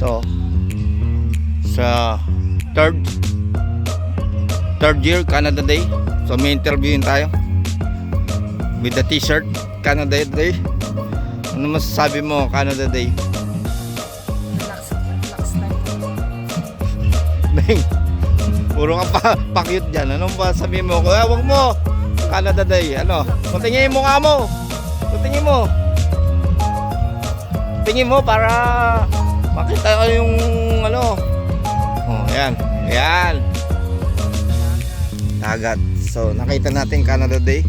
So, sa third year Canada Day. So may interviewin tayo with the t-shirt Canada Day. Ano masasabi mo Canada Day? Relax Ding, puro ka pa-cute dyan. Anong ba sabihin mo? Kaya wag mo Canada Day. Ano? Tingin mo nga mo. Tingin mo. Tingin mo para makita ko yung ano. Oh, ayan. Ayan. Dagat. So, nakita natin Canada Day.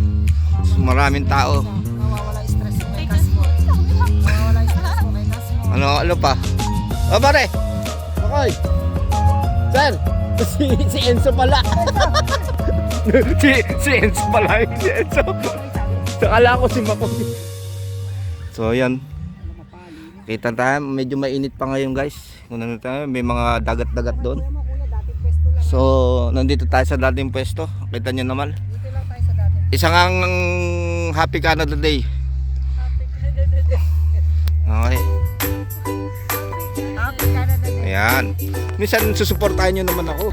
So, maraming tao. Mawawala stress mo kay Casmo. Mawawala stress mo kay Casmo. Ano pa? Oh, pare! Okay. Sir! Si Enzo pala. si Enzo pala. Si Enzo. Sakala ko si Makoy. So, ayan. Kita tayo. Medyo mainit pa ngayon, guys. Kung nandito tayo, may mga dagat-dagat doon. So, nandito tayo sa dating pwesto. Kita nyo naman. Dito lang tayo sa dating. Isang ang Happy Canada Day. Okay. Happy Canada Day. Ayan. Minsan susuportahan nyo naman ako.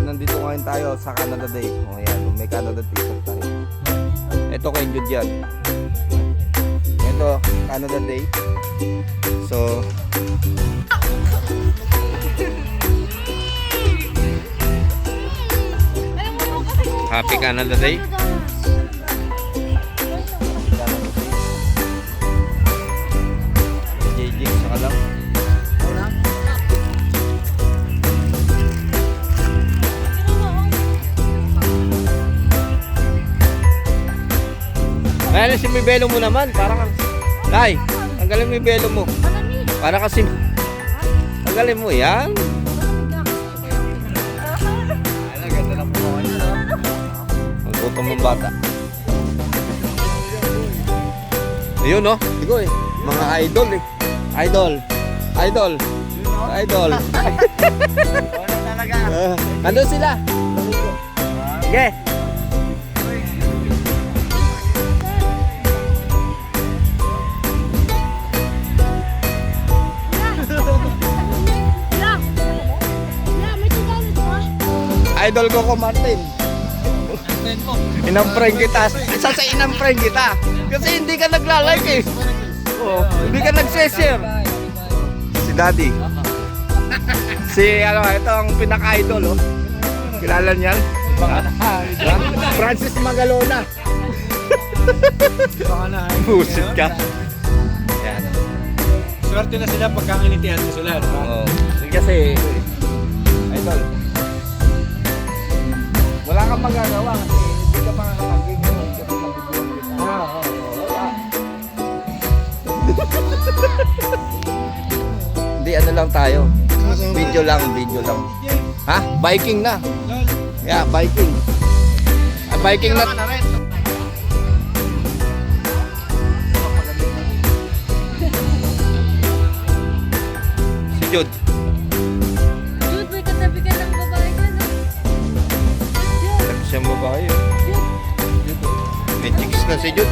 Nandito ngayon tayo sa Canada Day. O ayan, may Canada t-shirt tayo. Ito kay Jude yan. Ito, Canada Day. So, Happy Canada Day. JJ, saka lang. Ayan, si may belo mo naman. Parang, Nay, tanggalin mo yung belo mo. Para kasi, tanggalin mo yan. Gutom ng bata. Ayun no, digo eh. Mga idol eh. Idol. Nandun sila. Sige. Idol ko Martin. Inamprank kita. Isa sa inamprank kita. Kasi hindi ka nagla-like eh. Oo, hindi ka nag-share. Si Daddy. Si ano, ito ang pinaka-idol oh. Kilala niyan? Francis Magalona. Busit ka. Yan. Swerte na sila pagka nginitian mo sila, di ba? Oo. Kasi idol. Wala kang magagawa kasi hindi ka makakapag-game. Hindi, ano lang tayo. Video lang. Ha? Biking na. Yeah, biking. Biking na. Si Jude. Jude, may katabi ka ng babae ka na. Siyang babae yun. May chicks na si Jude.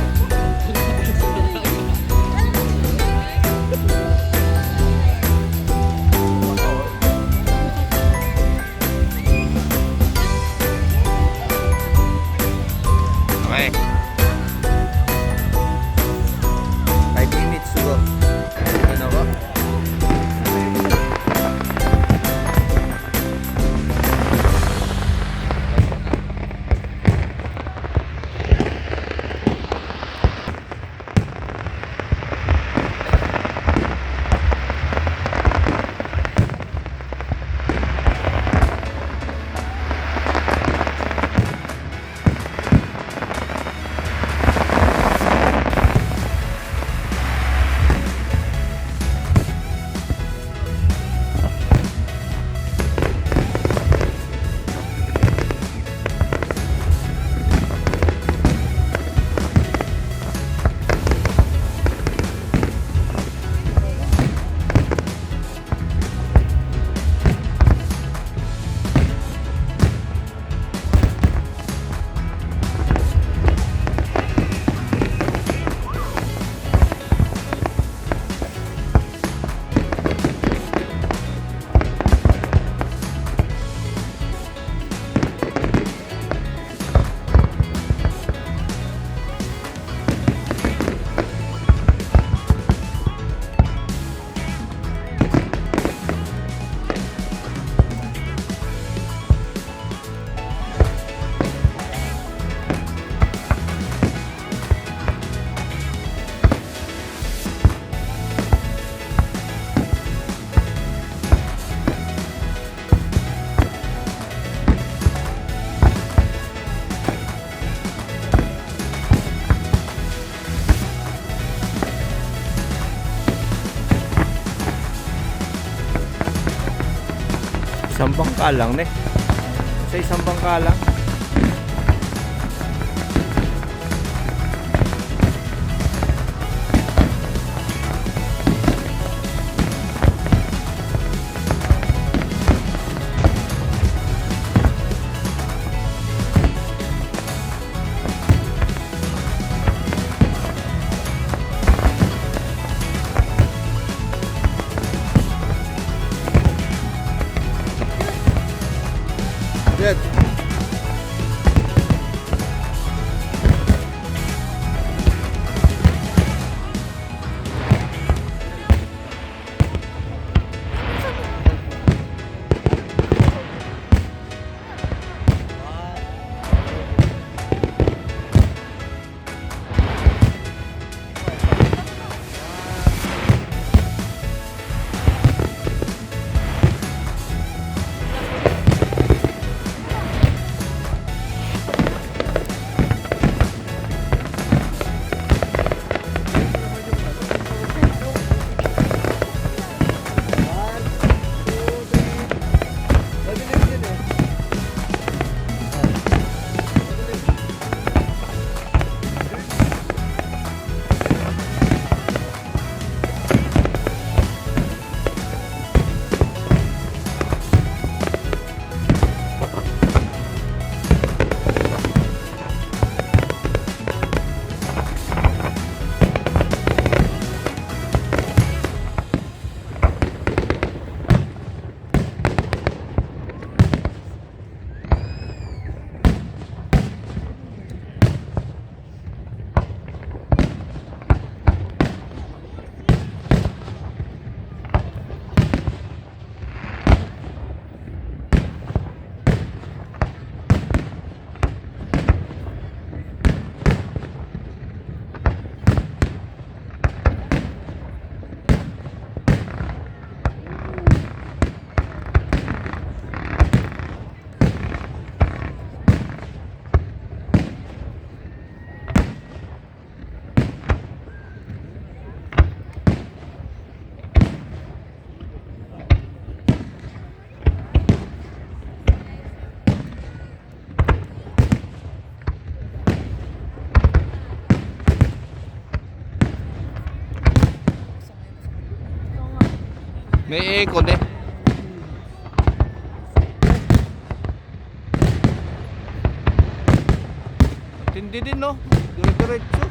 Okay. 5 minutes to go. Ano ba? Isang bangka lang, ne? Sa isang bangka lang. Good. May aircon eh. Tindi din no. Dire-diretso.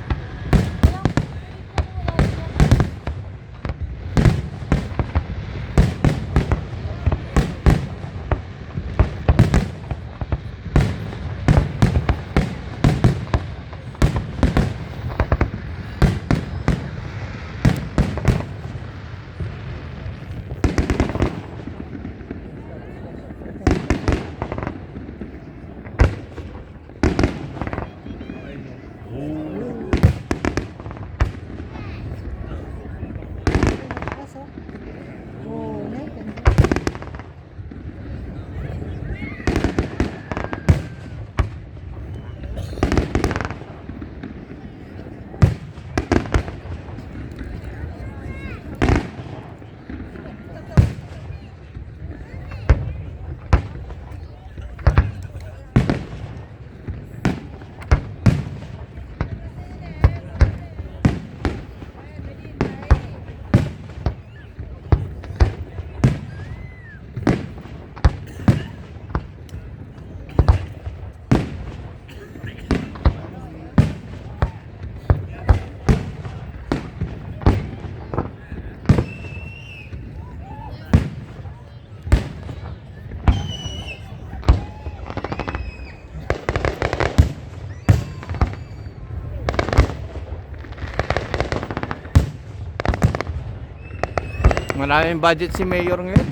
Maraming budget si Mayor ngayon.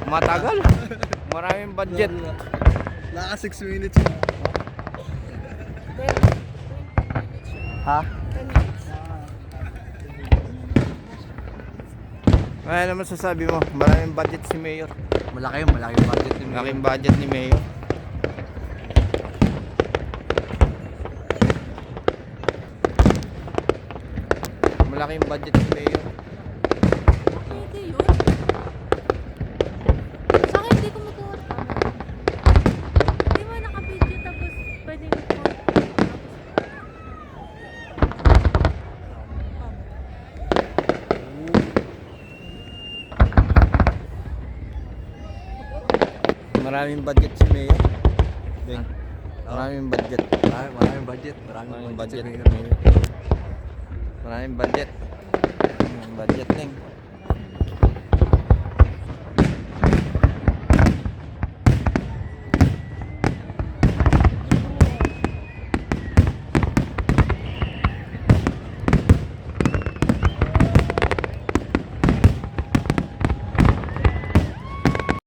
Matagal. Maraming budget. Naka 6 minutes. Ha? Ano naman sasabi mo? Maraming budget si Mayor. Malaking budget yun. Malaking budget ni Mayor. Malaking budget ni Mayor. Pwede yun. Sa akin, hindi ko makuha Maraming budget si Mayor. Beng. Maraming budget. Maraming budget. Maraming budget. si Mayor. Maraming budget. Budget lang.